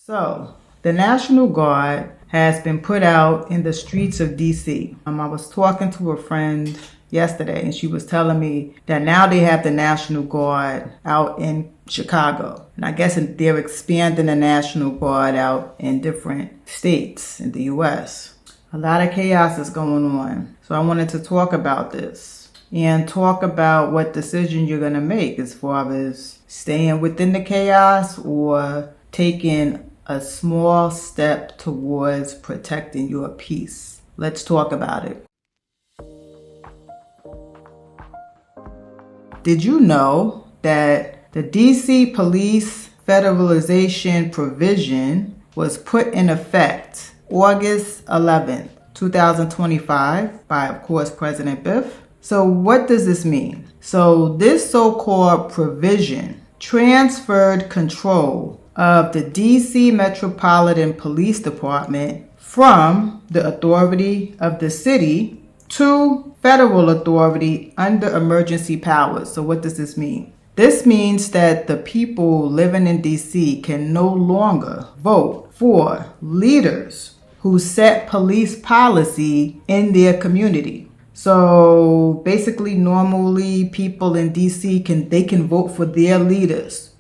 So, the National Guard has been put out in the streets of DC. I was talking to a friend yesterday and she was telling me that now they have the National Guard out in Chicago. And I guess they're expanding the National Guard out in different states in the U.S. A lot of chaos is going on. So I wanted to talk about this and talk about what decision you're going to make as far as staying within the chaos or taking a small step towards protecting your peace. Let's talk about it. Did you know that the DC Police Federalization provision was put in effect August 11th, 2025 by, of course, President Biff? So what does this mean? So this so-called provision transferred control of the DC Metropolitan Police Department from the authority of the city to federal authority under emergency powers. So what does this mean? This means that the people living in DC can no longer vote for leaders who set police policy in their community. So basically, normally people in DC can vote for their leaders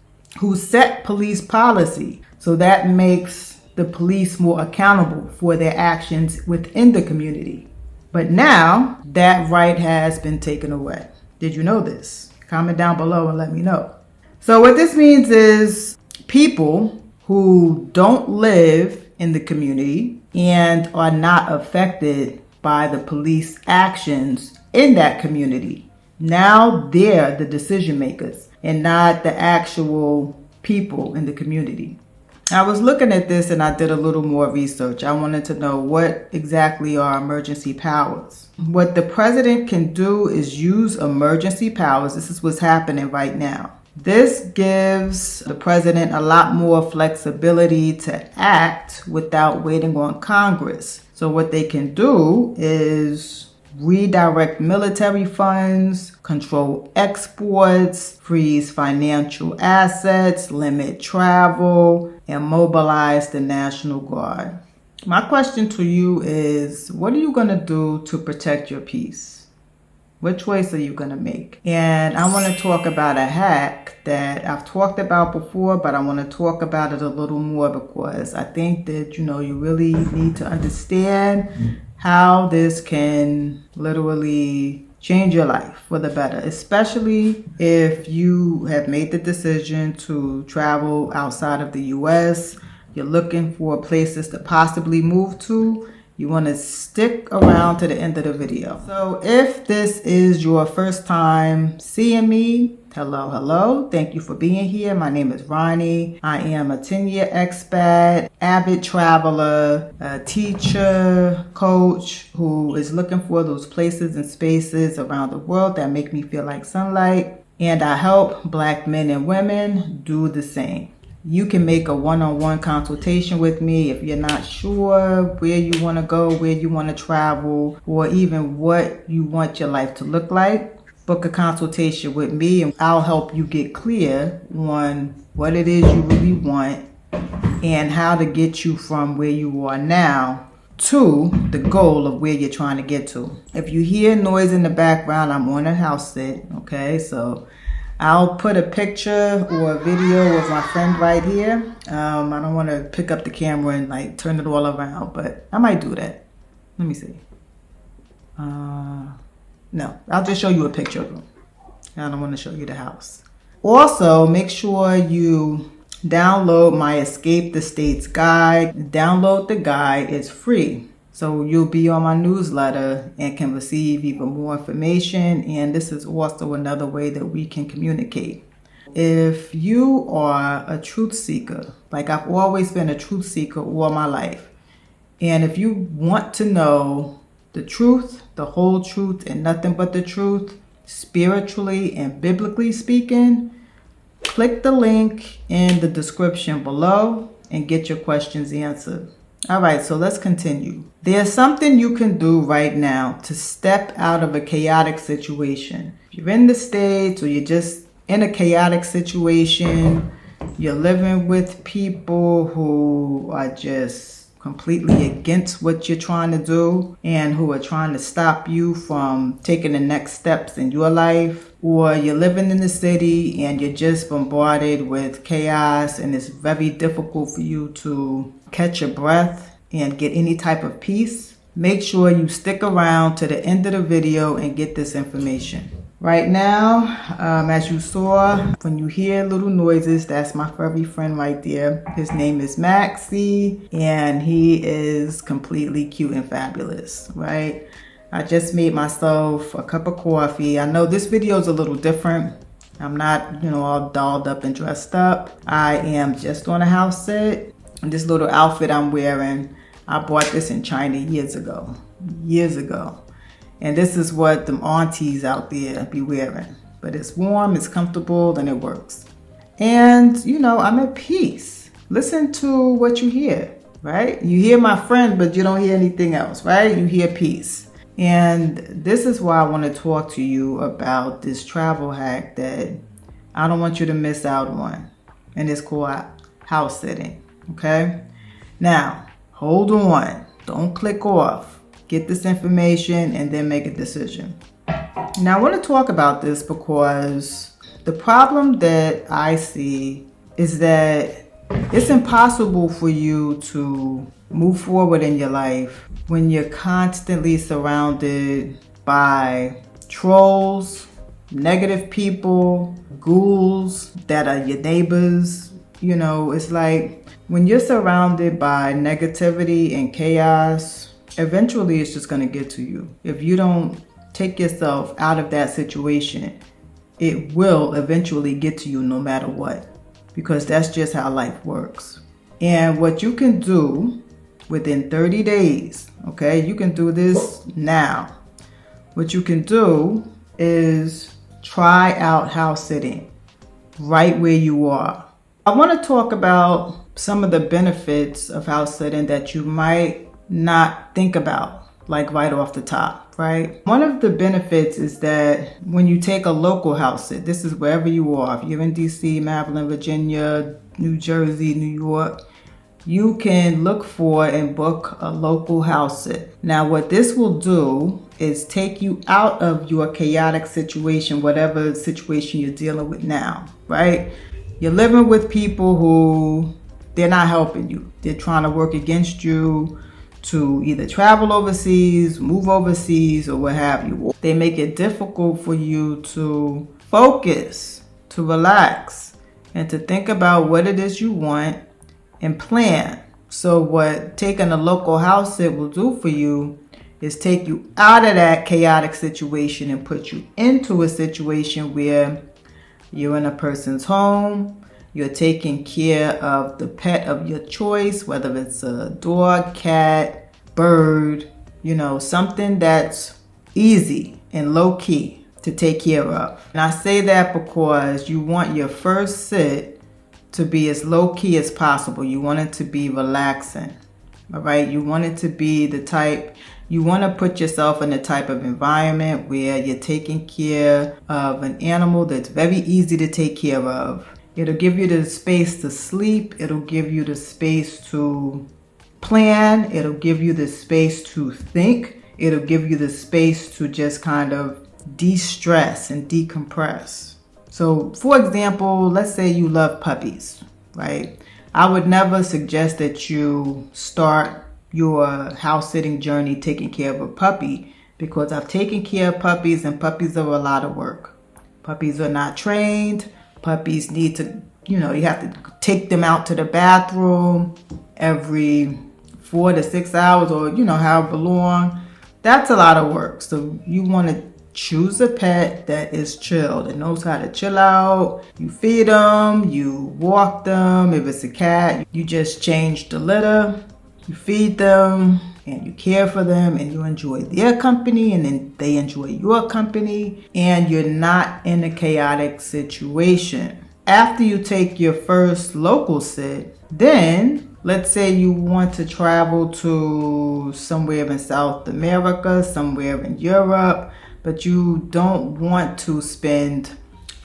who set police policy. So that makes the police more accountable for their actions within the community. But now that right has been taken away. Did you know this? Comment down below and let me know. So what this means is people who don't live in the community and are not affected by the police actions in that community, now they're the decision makers and not the actual people in the community. I was looking at this and I did a little more research. I wanted to know what exactly are emergency powers. What the president can do is use emergency powers. This is what's happening right now. This gives the president a lot more flexibility to act without waiting on Congress. So what they can do is redirect military funds, control exports, freeze financial assets, limit travel, and mobilize the National Guard. My question to you is, what are you going to do to protect your peace? What choice are you going to make? And I want to talk about a hack that I've talked about before, but I want to talk about it a little more because I think that, you really need to understand how this can literally change your life for the better, especially if you have made the decision to travel outside of the U.S. You're looking for places to possibly move to. You want to stick around to the end of the video. So if this is your first time seeing me, hello. Thank you for being here. My name is Ronnie. I am a 10-year expat, avid traveler, a teacher, coach who is looking for those places and spaces around the world that make me feel like sunlight. And I help Black men and women do the same. You can make a one-on-one consultation with me if you're not sure where you want to go, where you want to travel, or even what you want your life to look like. Book a consultation with me and I'll help you get clear on what it is you really want and how to get you from where you are now to the goal of where you're trying to get to. If you hear noise in the background, I'm on a house sit, okay? So I'll put a picture or a video of my friend right here. I don't want to pick up the camera and turn it all around, but I might do that. Let me see. No, I'll just show you a picture of them. I don't want to show you the house. Also, make sure you download my Escape the States guide. Download the guide. It's free. So you'll be on my newsletter and can receive even more information. And this is also another way that we can communicate. If you are a truth seeker, like I've always been a truth seeker all my life, and if you want to know the truth, the whole truth, and nothing but the truth, spiritually and biblically speaking, click the link in the description below and get your questions answered. All right, so let's continue. There's something you can do right now to step out of a chaotic situation. If you're in the States or you're just in a chaotic situation, You're living with people who are just completely against what you're trying to do and who are trying to stop you from taking the next steps in your life. Or you're living in the city and you're just bombarded with chaos and it's very difficult for you to catch your breath and get any type of peace. Make sure you stick around to the end of the video and get this information. Right now, as you saw, when you hear little noises, that's my furry friend right there. His name is Maxie, and he is completely cute and fabulous, right? I just made myself a cup of coffee. I know this video is a little different. I'm not, all dolled up and dressed up. I am just on a house sit. And this little outfit I'm wearing, I bought this in China years ago. And this is what them aunties out there be wearing. But it's warm, it's comfortable, and it works. And, I'm at peace. Listen to what you hear, right? You hear my friend, but you don't hear anything else, right? You hear peace. And this is why I want to talk to you about this travel hack that I don't want you to miss out on. And it's called house sitting, okay? Now, hold on. Don't click off. Get this information and then make a decision. Now I want to talk about this because the problem that I see is that it's impossible for you to move forward in your life when you're constantly surrounded by trolls, negative people, ghouls that are your neighbors. It's like when you're surrounded by negativity and chaos, eventually it's just going to get to you. If you don't take yourself out of that situation, it will eventually get to you no matter what, because that's just how life works. And what you can do within 30 days, okay, you can do this now. What you can do is try out house sitting right where you are. I want to talk about some of the benefits of house sitting that you might not think about, like right off the top, right? One of the benefits is that when you take a local house sit, this is wherever you are, if you're in DC, Maryland, Virginia, New Jersey, New York, you can look for and book a local house sit. Now, what this will do is take you out of your chaotic situation, whatever situation you're dealing with now, right? You're living with people who, they're not helping you. They're trying to work against you to either travel overseas, move overseas, or what have you. They make it difficult for you to focus, to relax, and to think about what it is you want and plan. So what taking a local house sit will do for you is take you out of that chaotic situation and put you into a situation where you're in a person's home. You're taking care of the pet of your choice, whether it's a dog, cat, bird, something that's easy and low key to take care of. And I say that because you want your first sit to be as low key as possible. You want it to be relaxing, all right? You want it to be you want to put yourself in a type of environment where you're taking care of an animal that's very easy to take care of. It'll give you the space to sleep. It'll give you the space to plan. It'll give you the space to think. It'll give you the space to just kind of de-stress and decompress. So, for example, let's say you love puppies, right? I would never suggest that you start your house sitting journey taking care of a puppy, because I've taken care of puppies and puppies are a lot of work. Puppies are not trained. Puppies need to, you have to take them out to the bathroom every 4 to 6 hours or, however long. That's a lot of work. So you want to choose a pet that is chill, that knows how to chill out. You feed them, you walk them. If it's a cat, you just change the litter, you feed them, and you care for them, and you enjoy their company, and then they enjoy your company, and you're not in a chaotic situation. After you take your first local sit, then let's say you want to travel to somewhere in South America, somewhere in Europe, but you don't want to spend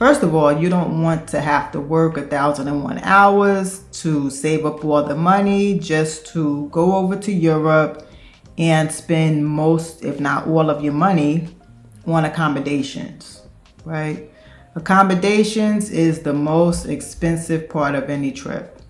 First of all, you don't want to have to work 1,001 hours to save up all the money just to go over to Europe and spend most, if not all of your money on accommodations, right? Accommodations is the most expensive part of any trip.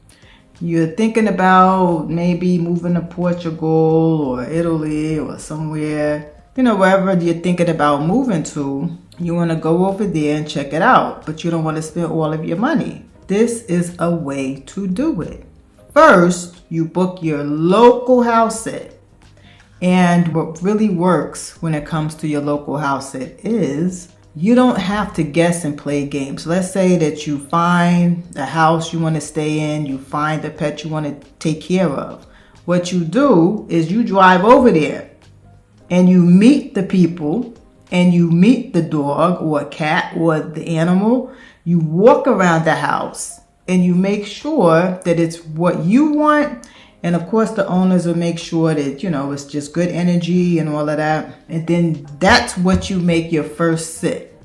You're thinking about maybe moving to Portugal or Italy or somewhere, wherever you're thinking about moving to, you want to go over there and check it out, but you don't want to spend all of your money. This is a way to do it. First, you book your local house sit. And what really works when it comes to your local house sit is you don't have to guess and play games. Let's say that you find a house you want to stay in, you find a pet you want to take care of. What you do is you drive over there and you meet the people and you meet the dog or cat or the animal. You walk around the house and you make sure that it's what you want. And of course, the owners will make sure that, it's just good energy and all of that. And then that's what you make your first sit.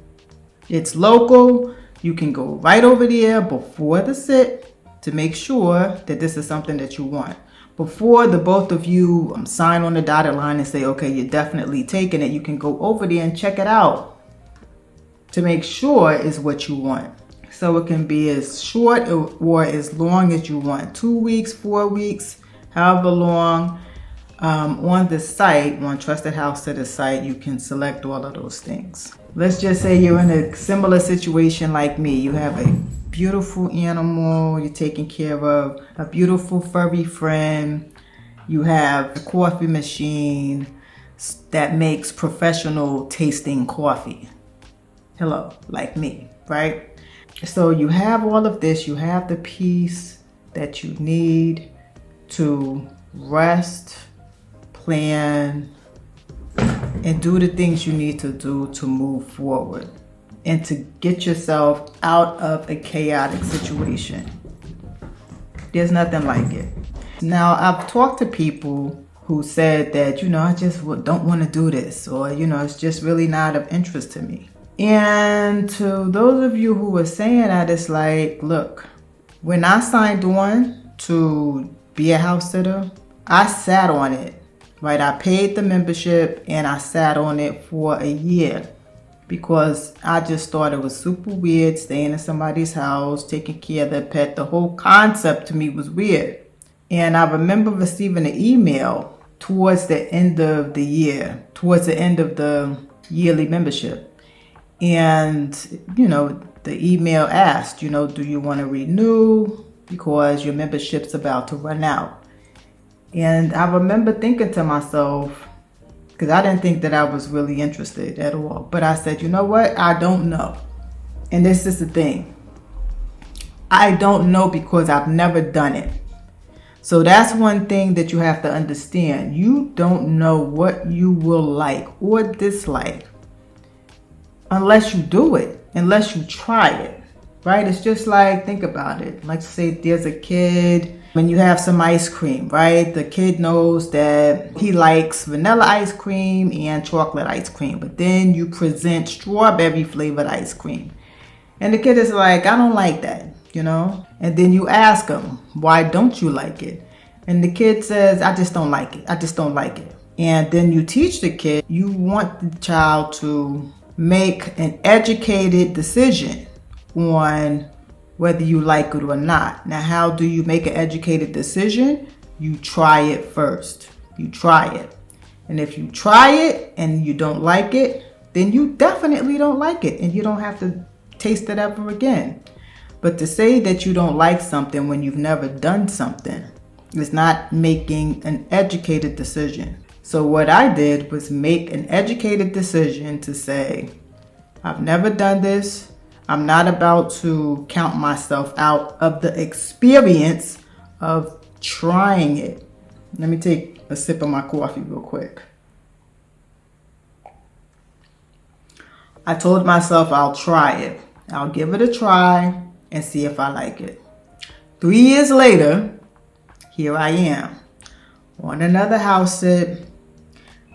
It's local. You can go right over there before the sit to make sure that this is something that you want. Before the both of you sign on the dotted line and say, okay, you're definitely taking it, you can go over there and check it out to make sure it's what you want. So it can be as short or as long as you want. 2 weeks, 4 weeks, however long. On the site, on Trusted House Sitter site, you can select all of those things. Let's just say you're in a similar situation like me. You have a beautiful animal you're taking care of, a beautiful furry friend. You have a coffee machine that makes professional tasting coffee. Hello, like me, right? So you have all of this. You have the peace that you need to rest, plan, and do the things you need to do to move forward and to get yourself out of a chaotic situation. There's nothing like it. Now, I've talked to people who said that, I just don't want to do this, or, it's just really not of interest to me. And to those of you who are saying that, it's like, look, when I signed on to be a house sitter, I sat on it, right? I paid the membership and I sat on it for a year because I just thought it was super weird staying in somebody's house, taking care of their pet. The whole concept to me was weird. And I remember receiving an email towards the end of the year, towards the end of the yearly membership. And, the email asked, do you want to renew because your membership's about to run out? And I remember thinking to myself, because I didn't think that I was really interested at all. But I said, you know what? I don't know. And this is the thing. I don't know because I've never done it. So that's one thing that you have to understand. You don't know what you will like or dislike unless you do it, unless you try it, right? It's just like, think about it. Like say there's a kid, when you have some ice cream, right? The kid knows that he likes vanilla ice cream and chocolate ice cream, but then you present strawberry flavored ice cream. And the kid is like, I don't like that, And then you ask him, why don't you like it? And the kid says, I just don't like it. I just don't like it. And then you teach the kid, you want the child to make an educated decision on whether you like it or not. Now, how do you make an educated decision? You try it first. You try it. And if you try it and you don't like it, then you definitely don't like it and you don't have to taste it ever again. But to say that you don't like something when you've never done something is not making an educated decision. So what I did was make an educated decision to say, I've never done this. I'm not about to count myself out of the experience of trying it. Let me take a sip of my coffee real quick. I told myself I'll try it. I'll give it a try and see if I like it. 3 years later, here I am on another house sit,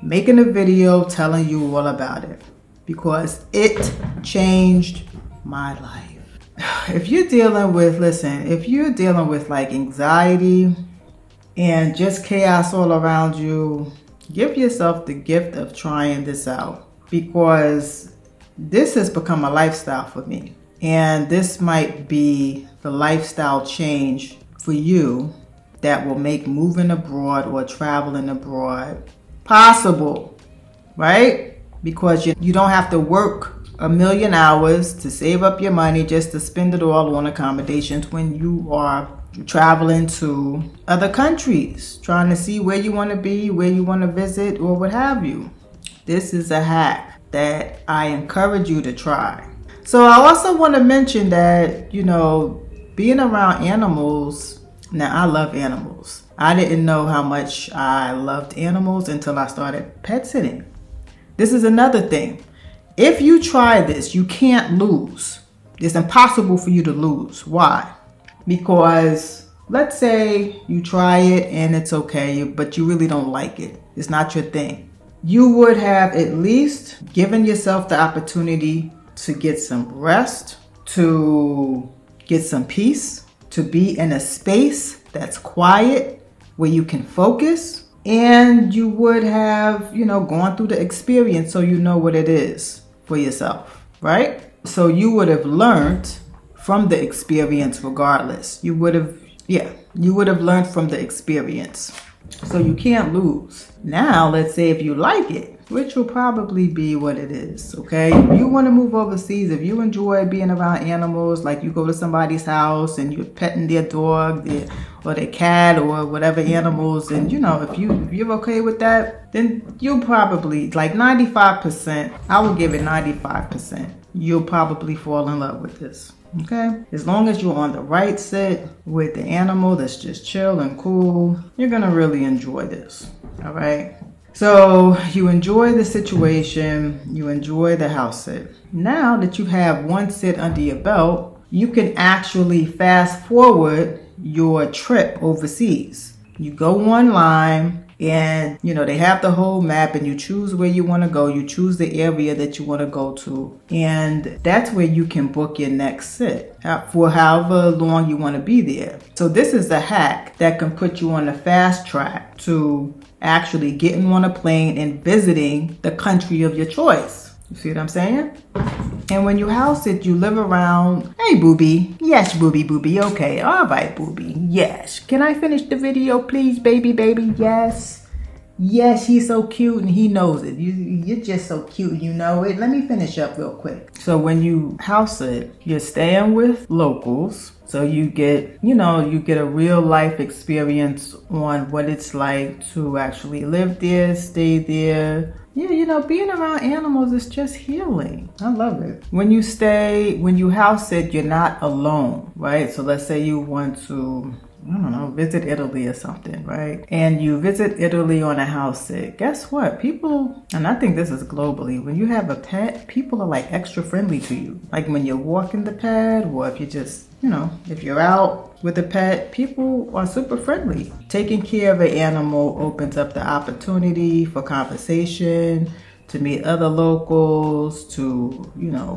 making a video telling you all about it because it changed my life. If you're dealing with, like anxiety and just chaos all around you, give yourself the gift of trying this out, because this has become a lifestyle for me. And this might be the lifestyle change for you that will make moving abroad or traveling abroad possible, right? Because you don't have to work a million hours to save up your money just to spend it all on accommodations when you are traveling to other countries, trying to see where you want to be, where you want to visit, or what have you. This is a hack that I encourage you to try. So I also want to mention that, being around animals, now I love animals. I didn't know how much I loved animals until I started pet sitting. This is another thing. If you try this, you can't lose. It's impossible for you to lose. Why? Because let's say you try it and it's okay, but you really don't like it. It's not your thing. You would have at least given yourself the opportunity to get some rest, to get some peace, to be in a space that's quiet where you can focus, and you would have, gone through the experience so you know what it is for yourself, right? So you would have learned from the experience regardless. You would have learned from the experience. So you can't lose. Now, let's say if you like it, which will probably be what it is, okay? If you want to move overseas, if you enjoy being around animals, like you go to somebody's house and you're petting their dog or their cat or whatever animals, and if you're okay with that, then you'll probably, like 95%, I will give it 95%, you'll probably fall in love with this. Okay, as long as you're on the right sit with the animal that's just chill and cool, you're gonna really enjoy this. All right, so you enjoy the situation, you enjoy the house sit. Now that you have one sit under your belt, you can actually fast forward your trip overseas. You go online and they have the whole map, and you choose where you want to go. You choose the area that you want to go to, and that's where you can book your next sit for however long you want to be there. So this is a hack that can put you on a fast track to actually getting on a plane and visiting the country of your choice. You see what I'm saying? And when you house it, you live around. Hey, booby. Yes, booby. Okay. All right, booby. Yes. Can I finish the video, please, baby? Yes. Yes, he's so cute and he knows it. You're just so cute and you know it. Let me finish up real quick. So when you house it, you're staying with locals. So you get a real life experience on what it's like to actually live there, stay there. Yeah, being around animals is just healing. I love it. When you house it, you're not alone, right? So let's say you want to, visit Italy or something, right? And you visit Italy on a house sit. Guess what? People, and I think this is globally, when you have a pet, people are like extra friendly to you. Like when you're walking the pet, or if you just, if you're out with a pet, people are super friendly. Taking care of an animal opens up the opportunity for conversation, to meet other locals, to,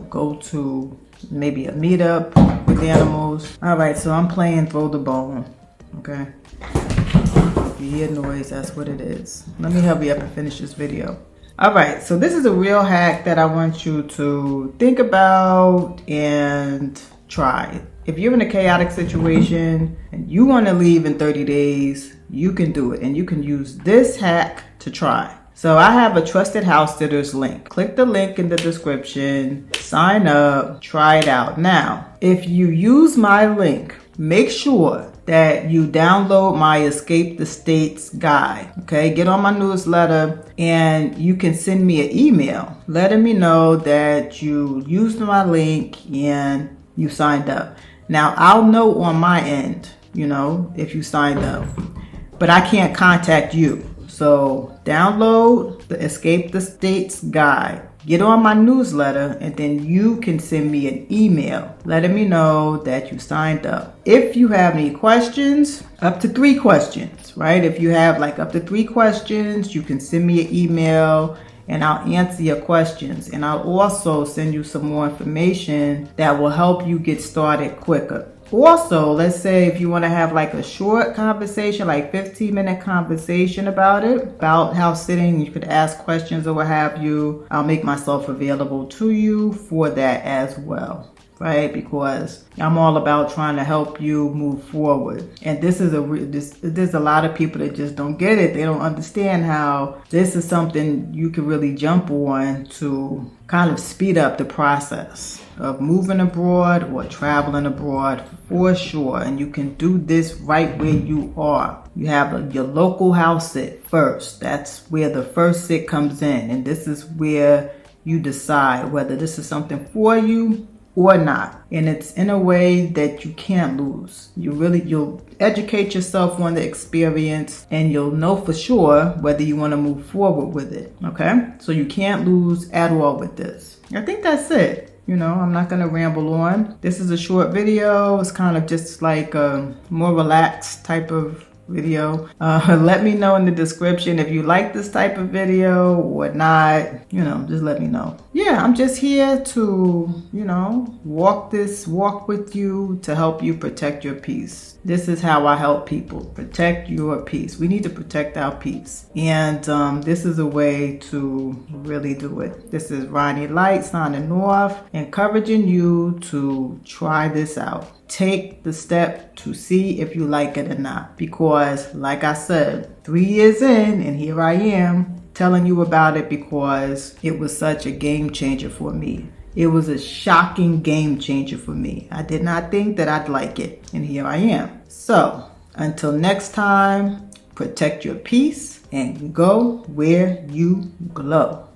go to maybe a meetup with animals. All right, so I'm playing Throw the Bone, okay? If you hear noise, that's what it is. Let me hurry up and finish this video. All right, so this is a real hack that I want you to think about and try. If you're in a chaotic situation and you want to leave in 30 days, you can do it, and you can use this hack to try. So I have a trusted house sitters link. Click the link in the description, sign up, try it out. Now, if you use my link, make sure that you download my Escape the States guide. Okay, get on my newsletter and you can send me an email letting me know that you used my link and you signed up. Now, I'll know on my end, if you signed up, but I can't contact you. So download the Escape the States guide, get on my newsletter, and then you can send me an email letting me know that you signed up. If you have any questions, up to 3 questions, right? If you have up to 3 questions, you can send me an email and I'll answer your questions. And I'll also send you some more information that will help you get started quicker. Also, let's say if you want to have like a short conversation, like 15-minute conversation about it, about house sitting, you could ask questions or what have you. I'll make myself available to you for that as well. Right? Because I'm all about trying to help you move forward. And there's a lot of people that just don't get it. They don't understand how this is something you can really jump on to kind of speed up the process of moving abroad or traveling abroad for sure. And you can do this right where you are. You have your local house sit first. That's where the first sit comes in. And this is where you decide whether this is something for you or not. And it's in a way that you can't lose. You'll educate yourself on the experience and you'll know for sure whether you want to move forward with it. Okay? So you can't lose at all with this. I think that's it. I'm not going to ramble on. This is a short video. It's kind of just like a more relaxed type of video. Let me know in the description if you like this type of video or not. Just let me know. Yeah, I'm just here to, walk with you to help you protect your peace. This is how I help people protect your peace. We need to protect our peace. And this is a way to really do it. This is Ronnie Light signing off, encouraging you to try this out. Take the step to see if you like it or not. Because like I said, 3 years in and here I am telling you about it because it was such a game changer for me. It was a shocking game changer for me. I did not think that I'd like it, and here I am. So until next time, protect your peace and go where you glow.